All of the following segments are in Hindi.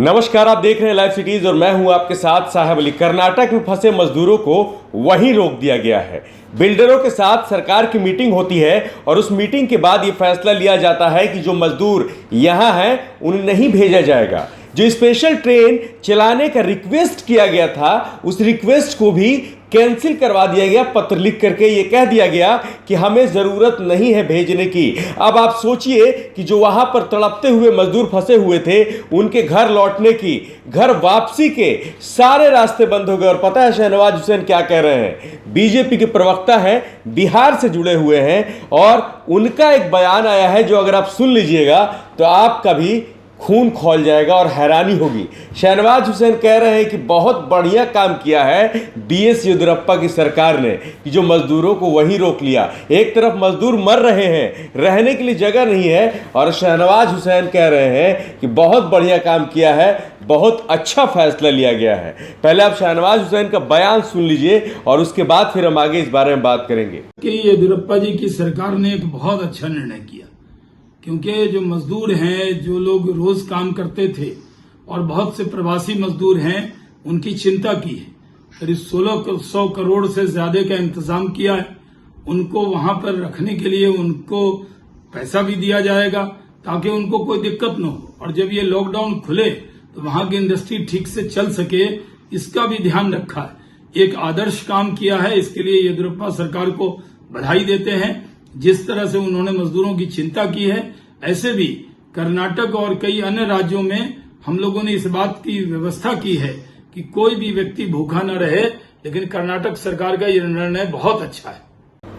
नमस्कार, आप देख रहे हैं लाइव सिटीज और मैं हूं आपके साथ साहब अली। कर्नाटक में फंसे मजदूरों को वहीं रोक दिया गया है। बिल्डरों के साथ सरकार की मीटिंग होती है और उस मीटिंग के बाद ये फैसला लिया जाता है कि जो मजदूर यहां हैं उन्हें नहीं भेजा जाएगा। जो स्पेशल ट्रेन चलाने का रिक्वेस्ट किया गया था उस रिक्वेस्ट को भी कैंसिल करवा दिया गया। पत्र लिख करके ये कह दिया गया कि हमें ज़रूरत नहीं है भेजने की। अब आप सोचिए कि जो वहाँ पर तड़पते हुए मजदूर फंसे हुए थे उनके घर लौटने की, घर वापसी के सारे रास्ते बंद हो गए। और पता है शहनवाज हुसैन क्या कह रहे हैं? बीजेपी के प्रवक्ता हैं, बिहार से जुड़े हुए हैं और उनका एक बयान आया है जो अगर आप सुन लीजिएगा तो आपका भी खून खौल जाएगा और हैरानी होगी। शहनवाज हुसैन कह रहे हैं कि बहुत बढ़िया काम किया है बीएस येदियुरप्पा की सरकार ने कि जो मजदूरों को वहीं रोक लिया। एक तरफ मजदूर मर रहे हैं, रहने के लिए जगह नहीं है, और शहनवाज हुसैन कह रहे हैं कि बहुत बढ़िया काम किया है, बहुत अच्छा फैसला लिया गया है। पहले आप शहनवाज हुसैन का बयान सुन लीजिए और उसके बाद फिर हम आगे इस बारे में बात करेंगे। कि येदियुरप्पा जी की सरकार ने एक बहुत अच्छा निर्णय किया, क्योंकि जो मजदूर हैं, जो लोग रोज काम करते थे और बहुत से प्रवासी मजदूर हैं, उनकी चिंता की है। करीब 1600 करोड़ से ज्यादा का इंतजाम किया है। उनको वहां पर रखने के लिए उनको पैसा भी दिया जाएगा ताकि उनको कोई दिक्कत न हो, और जब ये लॉकडाउन खुले तो वहां की इंडस्ट्री ठीक से चल सके, इसका भी ध्यान रखा है। एक आदर्श काम किया है, इसके लिए येदियुरप्पा सरकार को बधाई देते हैं। जिस तरह से उन्होंने मजदूरों की चिंता की है, ऐसे भी कर्नाटक और कई अन्य राज्यों में हम लोगों ने इस बात की व्यवस्था की है कि कोई भी व्यक्ति भूखा न रहे, लेकिन कर्नाटक सरकार का यह निर्णय बहुत अच्छा है।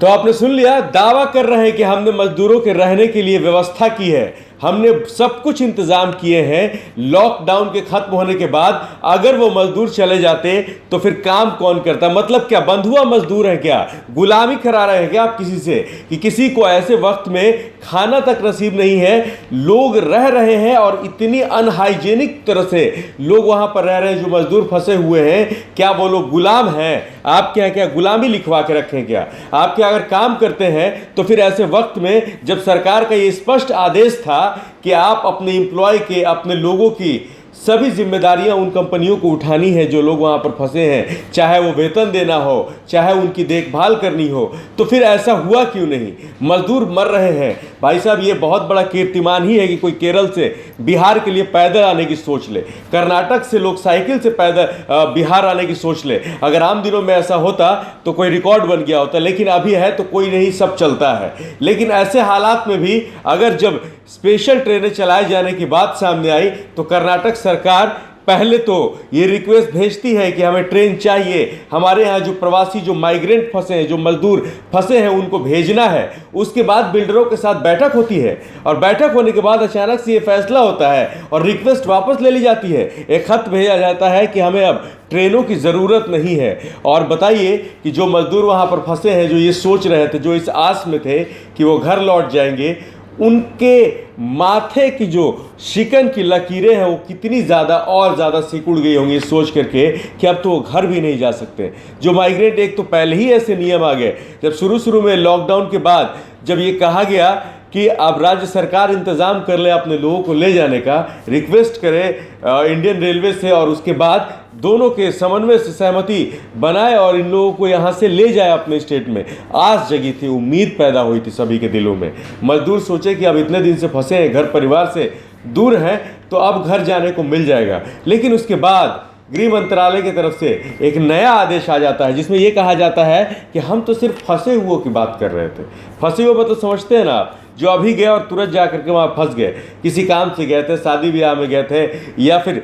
तो आपने सुन लिया, दावा कर रहे हैं कि हमने मजदूरों के रहने के लिए व्यवस्था की है, हमने सब कुछ इंतजाम किए हैं। लॉकडाउन के खत्म होने के बाद अगर वो मजदूर चले जाते तो फिर काम कौन करता? मतलब क्या बंधुआ मजदूर है क्या? गुलामी करा रहे हैं क्या आप किसी से कि किसी को ऐसे वक्त में खाना तक नसीब नहीं है? लोग रह रहे हैं और इतनी अनहाइजेनिक तरह से लोग वहां पर रह रहे हैं। जो मजदूर फंसे हुए हैं, क्या वो लोग गुलाम हैं? आप क्या गुलामी लिखवा के रखें क्या? आप क्या अगर काम करते हैं तो फिर ऐसे वक्त में जब सरकार का ये स्पष्ट आदेश था कि आप अपने एम्प्लॉय के, अपने लोगों की सभी जिम्मेदारियां उन कंपनियों को उठानी है जो लोग वहां पर फंसे हैं, चाहे वो वेतन देना हो, चाहे उनकी देखभाल करनी हो, तो फिर ऐसा हुआ क्यों नहीं? मजदूर मर रहे हैं। भाई साहब, ये बहुत बड़ा कीर्तिमान ही है कि कोई केरल से बिहार के लिए पैदल आने की सोच ले, कर्नाटक से लोग साइकिल से पैदल बिहार आने की सोच ले। अगर आम दिनों में ऐसा होता तो कोई रिकॉर्ड बन गया होता, लेकिन अभी है तो कोई नहीं, सब चलता है। लेकिन ऐसे हालात में भी अगर जब स्पेशल ट्रेनें चलाए जाने की बात सामने आई तो कर्नाटक सरकार पहले तो ये रिक्वेस्ट भेजती है कि हमें ट्रेन चाहिए, हमारे यहाँ जो प्रवासी, जो माइग्रेंट फंसे हैं, जो मजदूर फंसे हैं, उनको भेजना है। उसके बाद बिल्डरों के साथ बैठक होती है और बैठक होने के बाद अचानक से ये फैसला होता है और रिक्वेस्ट वापस ले ली जाती है। एक खत भेजा जाता है कि हमें अब ट्रेनों की ज़रूरत नहीं है। और बताइए कि जो मजदूर वहाँ पर फंसे हैं, जो ये सोच रहे थे, जो इस आस में थे कि वो घर लौट जाएंगे, उनके माथे की जो शिकन की लकीरें हैं वो कितनी ज़्यादा और ज़्यादा सिकुड़ गई होंगी सोच करके कि अब तो वो घर भी नहीं जा सकते। जो माइग्रेंट, एक तो पहले ही ऐसे नियम आ गए, जब शुरू में लॉकडाउन के बाद जब ये कहा गया कि अब राज्य सरकार इंतज़ाम कर ले अपने लोगों को ले जाने का, रिक्वेस्ट करे इंडियन रेलवे से, और उसके बाद दोनों के समन्वय से सहमति बनाए और इन लोगों को यहाँ से ले जाए अपने स्टेट में। आस जगी थी, उम्मीद पैदा हुई थी सभी के दिलों में। मजदूर सोचे कि अब इतने दिन से फंसे हैं, घर परिवार से दूर हैं, तो अब घर जाने को मिल जाएगा। लेकिन उसके बाद गृह मंत्रालय की तरफ से एक नया आदेश आ जाता है जिसमें यह कहा जाता है कि हम तो सिर्फ फंसे हुओं की बात कर रहे थे। फंसे हुए मतलब समझते हैं ना आप, जो अभी गए और तुरंत जा करके वहाँ फंस गए, किसी काम से गए थे, शादी ब्याह में गए थे, या फिर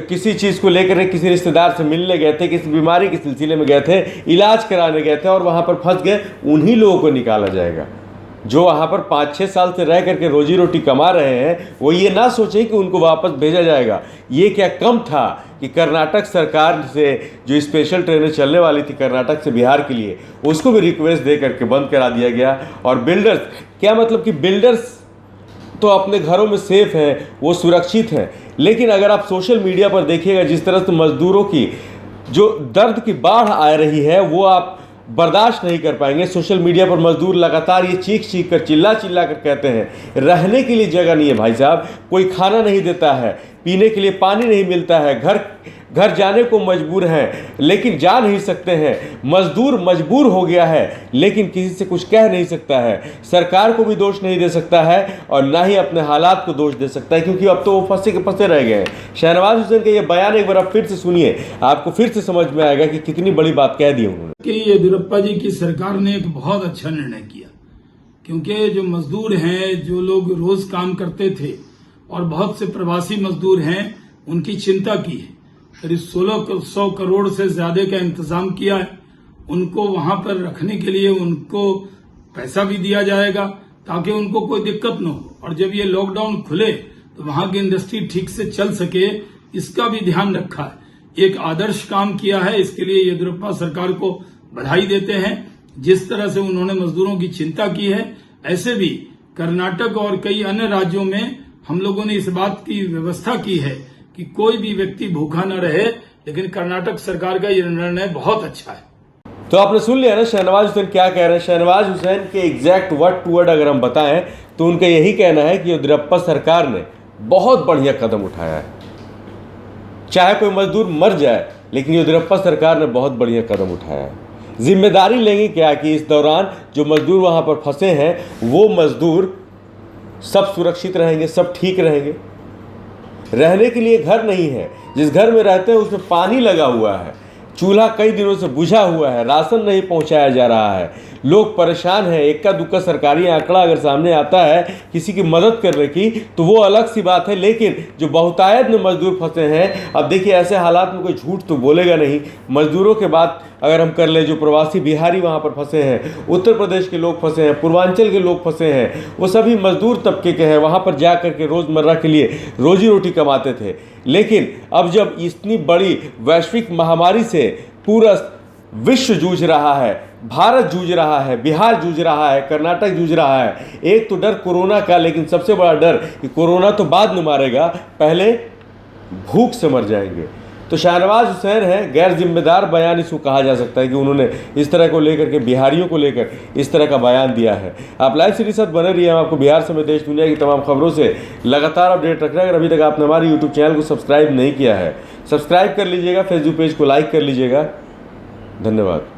किसी चीज़ को लेकर किसी रिश्तेदार से मिलने गए थे, किसी बीमारी के सिलसिले में गए थे, इलाज कराने गए थे और वहाँ पर फंस गए। उन्हीं लोगों को निकाला जाएगा जो वहाँ पर 5-6 साल से रह करके रोजी रोटी कमा रहे हैं। वो ये ना सोचें कि उनको वापस भेजा जाएगा। ये क्या कम था कि कर्नाटक सरकार से जो स्पेशल ट्रेनें चलने वाली थी कर्नाटक से बिहार के लिए, उसको भी रिक्वेस्ट दे करके बंद करा दिया गया। और बिल्डर्स, क्या मतलब कि बिल्डर्स तो अपने घरों में सेफ हैं, वो सुरक्षित हैं, लेकिन अगर आप सोशल मीडिया पर देखिएगा जिस तरह से मजदूरों की जो दर्द की बाढ़ आ रही है वो आप बर्दाश्त नहीं कर पाएंगे। सोशल मीडिया पर मजदूर लगातार ये चीख कर चिल्ला कर कहते हैं रहने के लिए जगह नहीं है भाई साहब, कोई खाना नहीं देता है, पीने के लिए पानी नहीं मिलता है, घर जाने को मजबूर हैं लेकिन जा नहीं सकते हैं। मजदूर मजबूर हो गया है लेकिन किसी से कुछ कह नहीं सकता है। सरकार को भी दोष नहीं दे सकता है और ना ही अपने हालात को दोष दे सकता है, क्योंकि अब तो वो फंसे के फंसे रह गए हैं। शहनवाज हुसैन का ये बयान एक बार आप फिर से सुनिए, आपको फिर से समझ में आएगा कि कितनी बड़ी बात कह दी उन्होंने। कि येदियुरप्पा जी की सरकार ने एक बहुत अच्छा निर्णय किया, क्योंकि जो मजदूर हैं, जो लोग रोज काम करते थे और बहुत से प्रवासी मजदूर हैं, उनकी चिंता की है। करीब 1600 करोड़ से ज्यादा का इंतजाम किया है। उनको वहां पर रखने के लिए उनको पैसा भी दिया जाएगा ताकि उनको कोई दिक्कत न हो, और जब ये लॉकडाउन खुले तो वहां की इंडस्ट्री ठीक से चल सके, इसका भी ध्यान रखा है। एक आदर्श काम किया है, इसके लिए येदियुरप्पा सरकार को बधाई देते हैं। जिस तरह से उन्होंने मजदूरों की चिंता की है, ऐसे भी कर्नाटक और कई अन्य राज्यों में हम लोगों ने इस बात की व्यवस्था की है कि कोई भी व्यक्ति भूखा न रहे, लेकिन कर्नाटक सरकार का यह निर्णय बहुत अच्छा है। तो आपने सुन लिया ना शहनवाज हुसैन क्या कह रहे हैं। शहनवाज हुसैन के एग्जैक्ट वर्ड टू वर्ड अगर हम बताएं तो उनका यही कहना है कि येदियुरप्पा सरकार ने बहुत बढ़िया कदम उठाया है। चाहे कोई मजदूर मर जाए, लेकिन येदियुरप्पा सरकार ने बहुत बढ़िया कदम उठाया है। जिम्मेदारी लेंगे क्या कि इस दौरान जो मजदूर वहां पर फंसे हैं वो मजदूर सब सुरक्षित रहेंगे, सब ठीक रहेंगे। रहने के लिए घर नहीं है, जिस घर में रहते हैं उसमें पानी लगा हुआ है, चूल्हा कई दिनों से बुझा हुआ है, राशन नहीं पहुंचाया जा रहा है, लोग परेशान हैं। इक्का दुक्का सरकारी आंकड़ा अगर सामने आता है किसी की मदद करने की तो वो अलग सी बात है, लेकिन जो बहुतायत में मजदूर फंसे हैं, अब देखिए ऐसे हालात में कोई झूठ तो बोलेगा नहीं। मजदूरों के बात अगर हम कर ले, जो प्रवासी बिहारी वहाँ पर फंसे हैं, उत्तर प्रदेश के लोग फंसे हैं, पूर्वांचल के लोग फंसे हैं, वो सभी मजदूर तबके के हैं, वहाँ पर जा कर के रोज़मर्रा के लिए रोजी रोटी कमाते थे। लेकिन अब जब इतनी बड़ी वैश्विक महामारी से पूरा विश्व जूझ रहा है, भारत जूझ रहा है, बिहार जूझ रहा है, कर्नाटक जूझ रहा है। एक तो डर कोरोना का, लेकिन सबसे बड़ा डर कि कोरोना तो बाद में मारेगा, पहले भूख से मर जाएंगे। तो शहनवाज हुसैन है, गैर जिम्मेदार बयान इसको कहा जा सकता है कि उन्होंने इस तरह को लेकर के, बिहारियों को लेकर इस तरह का बयान दिया है। आप लाइव सीरीज साथ बने रहिए, हम आपको बिहार समेत देश दुनिया की तमाम खबरों से लगातार अपडेट रख रहे हैं। अगर अभी तक आपने हमारे यूट्यूब चैनल को सब्सक्राइब नहीं किया है, सब्सक्राइब कर लीजिएगा, फेसबुक पेज को लाइक कर लीजिएगा। धन्यवाद।